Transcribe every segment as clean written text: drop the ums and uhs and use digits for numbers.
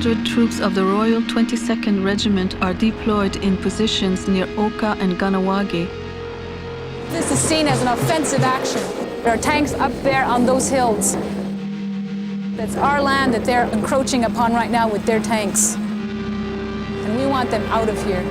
100 troops of the Royal 22nd Regiment are deployed in positions near Oka and Ganawagi. This is seen as an offensive action. There are tanks up there on those hills. It's our land that they're encroaching upon right now with their tanks. And we want them out of here.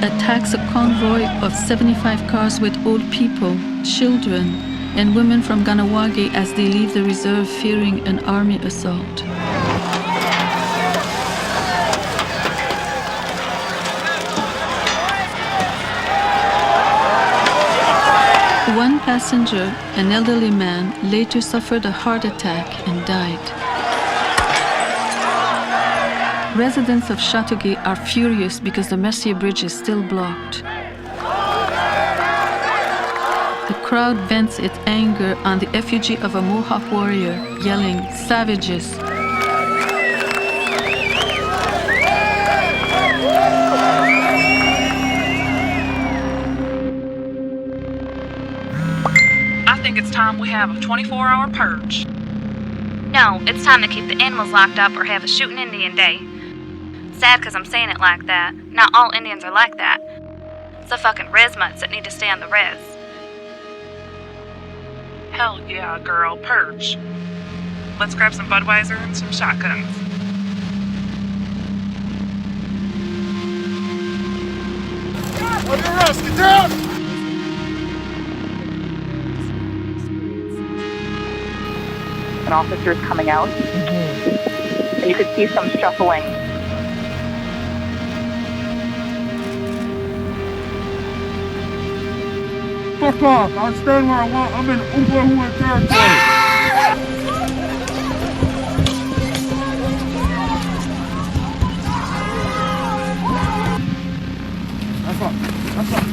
Attacks a convoy of 75 cars with old people, children, and women from Ganawagi as they leave the reserve fearing an army assault. One passenger, an elderly man, later suffered a heart attack and died. Residents of Châteauguay are furious because the Mercier Bridge is still blocked. The crowd vents its anger on the effigy of a Mohawk warrior, yelling, "Savages!" I think it's time we have a 24-hour purge. No, it's time to keep the animals locked up or have a shooting Indian day. Sad because I'm saying it like that. Not all Indians are like that. It's the fucking res mutts that need to stay on the res. Hell yeah, girl, purge. Let's grab some Budweiser and some shotguns. Under arrest, get down! An officer is coming out, and you could see some shuffling. Fuck off! I'll stand where I want. I'm in Oklahoma territory. That's up. That's up.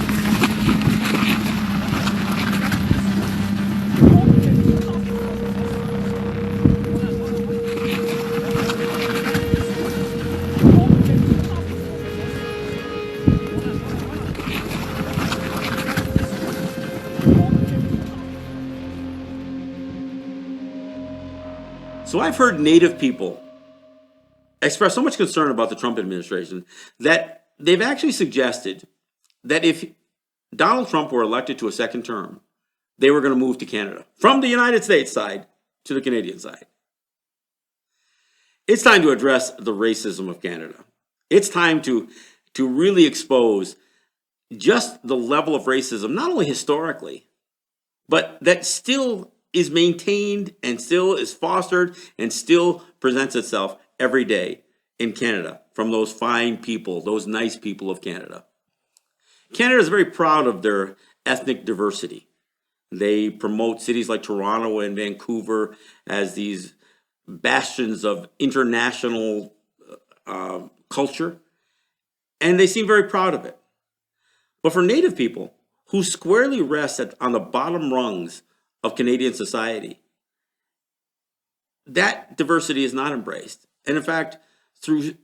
So I've heard Native people express so much concern about the Trump administration that they've actually suggested that if Donald Trump were elected to a second term, they were going to move to Canada from the United States side to the Canadian side. It's time to address the racism of Canada. It's time to really expose just the level of racism, not only historically, but that still is maintained and still is fostered and still presents itself every day in Canada from those fine people, those nice people of Canada. Canada is very proud of their ethnic diversity. They promote cities like Toronto and Vancouver as these bastions of international culture, and they seem very proud of it. But for Native people who squarely rest on the bottom rungs of Canadian society, that diversity is not embraced. And in fact, through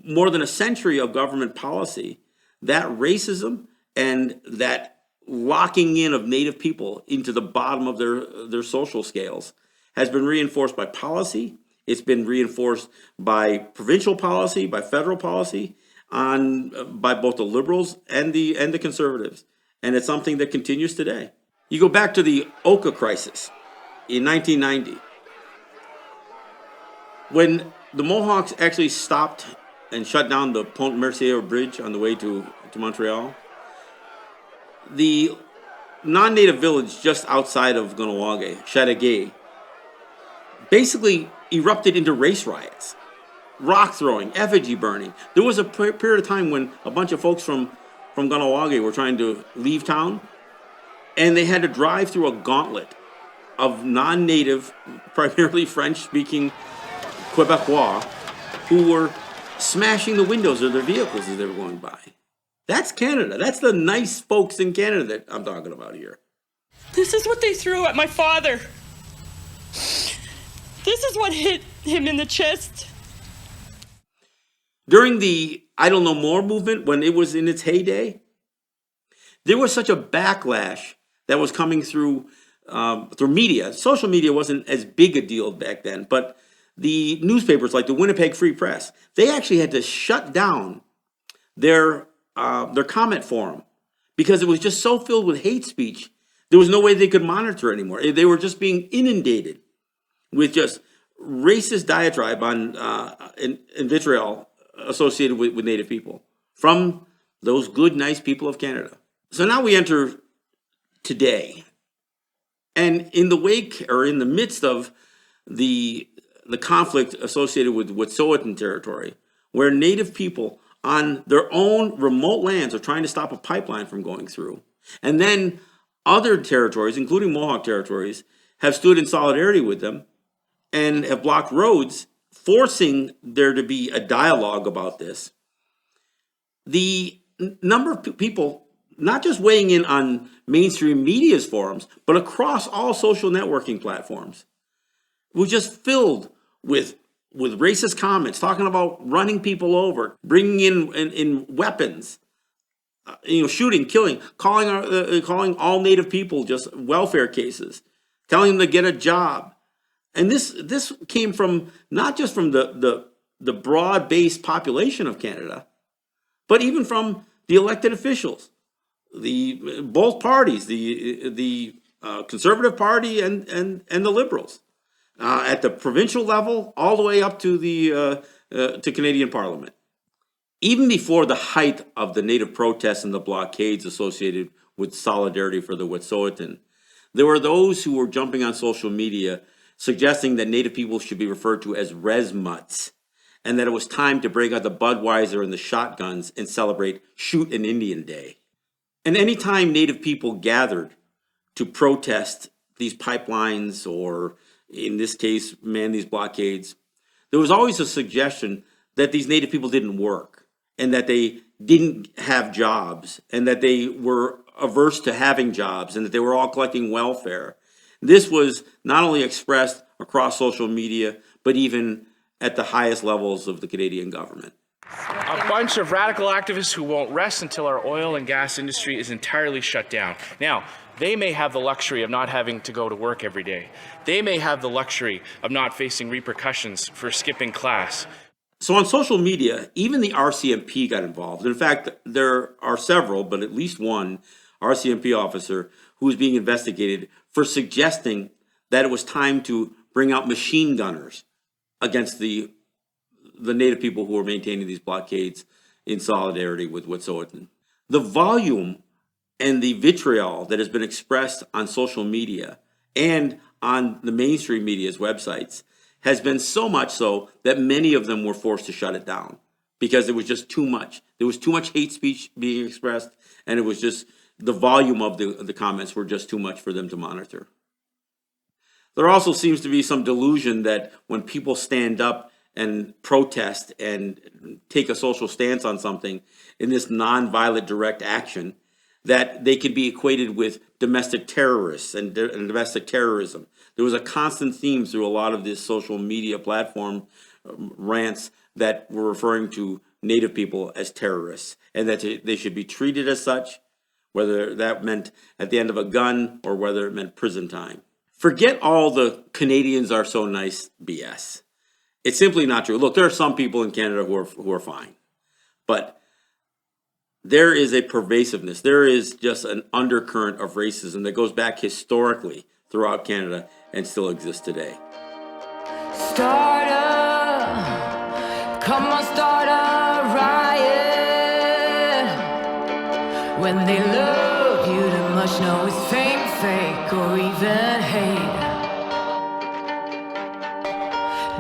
more than a century of government policy, that racism and that locking in of Native people into the bottom of their social scales has been reinforced by policy. It's been reinforced by provincial policy, by federal policy, by both the Liberals and the Conservatives. And it's something that continues today. You go back to the Oka crisis in 1990, when the Mohawks actually stopped and shut down the Pont Mercier Bridge on the way to Montreal. The non-native village just outside of Ganawagi, Châteauguay, basically erupted into race riots, rock throwing, effigy burning. There was a period of time when a bunch of folks from Ganawagi were trying to leave town, and they had to drive through a gauntlet of non-native, primarily French-speaking Quebecois who were smashing the windows of their vehicles as they were going by. That's Canada. That's the nice folks in Canada that I'm talking about here. This is what they threw at my father. This is what hit him in the chest During the I Don't Know More movement, when it was in its heyday, there was such a backlash that was coming through media. Social media wasn't as big a deal back then, but the newspapers like the Winnipeg Free Press, they actually had to shut down their comment forum because it was just so filled with hate speech. There was no way they could monitor anymore. They were just being inundated with just racist diatribe on and vitriol associated with Native people from those good, nice people of Canada. So now we enter today, and in the wake or in the midst of the conflict associated with Wet'suwet'en territory, where Native people on their own remote lands are trying to stop a pipeline from going through, and then other territories, including Mohawk territories, have stood in solidarity with them and have blocked roads, forcing there to be a dialogue about this. The number of people not just weighing in on mainstream media's forums, but across all social networking platforms, was just filled with racist comments, talking about running people over, bringing in weapons, shooting, killing, calling all Native people just welfare cases, telling them to get a job. And this came from not just from the broad-based population of Canada, but even from the elected officials, both parties, the Conservative Party and the Liberals, at the provincial level, all the way up to to Canadian Parliament. Even before the height of the Native protests and the blockades associated with solidarity for the Wet'suwet'en, there were those who were jumping on social media suggesting that Native people should be referred to as resmuts, and that it was time to break out the Budweiser and the shotguns and celebrate Shoot an Indian Day. And anytime Native people gathered to protest these pipelines, or in this case, man these blockades, there was always a suggestion that these Native people didn't work, and that they didn't have jobs, and that they were averse to having jobs, and that they were all collecting welfare. This was not only expressed across social media, but even at the highest levels of the Canadian government. A bunch of radical activists who won't rest until our oil and gas industry is entirely shut down. Now, they may have the luxury of not having to go to work every day. They may have the luxury of not facing repercussions for skipping class. So on social media, even the RCMP got involved. In fact, there are several, but at least one RCMP officer who is being investigated for suggesting that it was time to bring out machine gunners against the Native people who were maintaining these blockades in solidarity with Wet'suwet'en. The volume and the vitriol that has been expressed on social media and on the mainstream media's websites has been so much so that many of them were forced to shut it down because it was just too much. There was too much hate speech being expressed, and it was just the volume of the comments were just too much for them to monitor. There also seems to be some delusion that when people stand up and protest and take a social stance on something in this nonviolent direct action, that they can be equated with domestic terrorists and domestic terrorism. There was a constant theme through a lot of this social media platform rants that were referring to Native people as terrorists, and that they should be treated as such, whether that meant at the end of a gun or whether it meant prison time. Forget all the Canadians are so nice BS. It's simply not true. Look, there are some people in Canada who are fine, but there is a pervasiveness. There is just an undercurrent of racism that goes back historically throughout Canada and still exists today. Come on, start a riot. When they love you too much, know it's fake, fake, or even hate.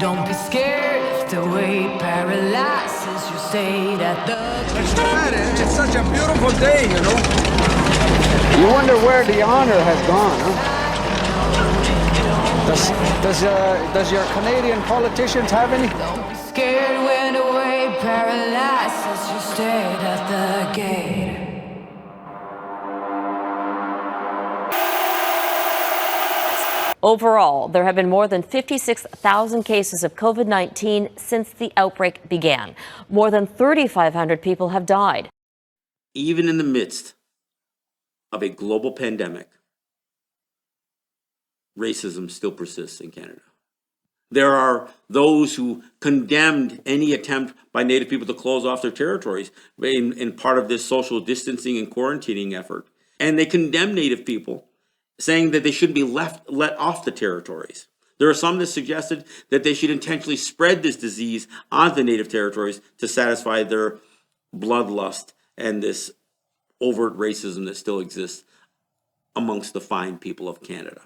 Don't be scared if the way paralyzes your state at the It's such a beautiful day, you know. You wonder where the honor has gone, huh? Does your Canadian politicians have any? Don't be scared when the way paralyzes your state at the gate. Overall, there have been more than 56,000 cases of COVID-19 since the outbreak began. More than 3,500 people have died. Even in the midst of a global pandemic, racism still persists in Canada. There are those who condemned any attempt by Native people to close off their territories in part of this social distancing and quarantining effort. And they condemn Native people, saying that they shouldn't be let off the territories. There are some that suggested that they should intentionally spread this disease onto the Native territories to satisfy their bloodlust and this overt racism that still exists amongst the fine people of Canada.